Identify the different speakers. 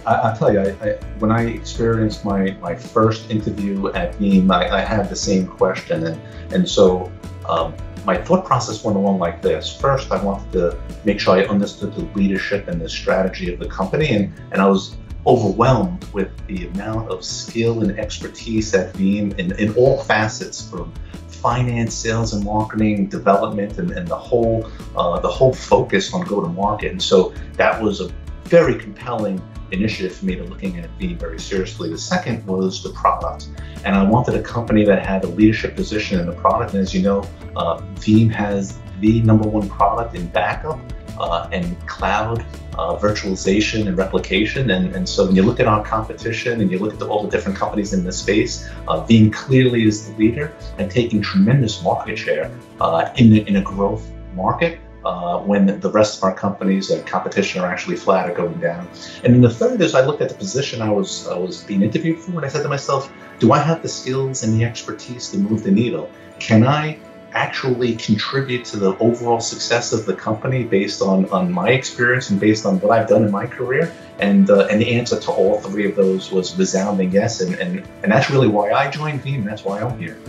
Speaker 1: I'll tell you, when I experienced my first interview at Veeam, I had the same question. And so my thought process went along like this. First, I wanted to make sure I understood the leadership and the strategy of the company. And I was overwhelmed with the amount of skill and expertise at Veeam in all facets, from finance, sales and marketing, development, and the whole focus on go-to-market. And so that was a very compelling initiative for me to looking at Veeam very seriously. The second was the product. And I wanted a company that had a leadership position in the product. And as you know, Veeam has the #1 product in backup and cloud virtualization and replication. And so when you look at our competition and you look at all the different companies in this space, Veeam clearly is the leader and taking tremendous market share in a growth market. When the rest of our companies and competition are actually flat or going down. And then the third is I looked at the position I was being interviewed for, and I said to myself, do I have the skills and the expertise to move the needle? Can I actually contribute to the overall success of the company based on my experience and based on what I've done in my career? And the answer to all three of those was resounding yes. And that's really why I joined Veeam. That's why I'm here.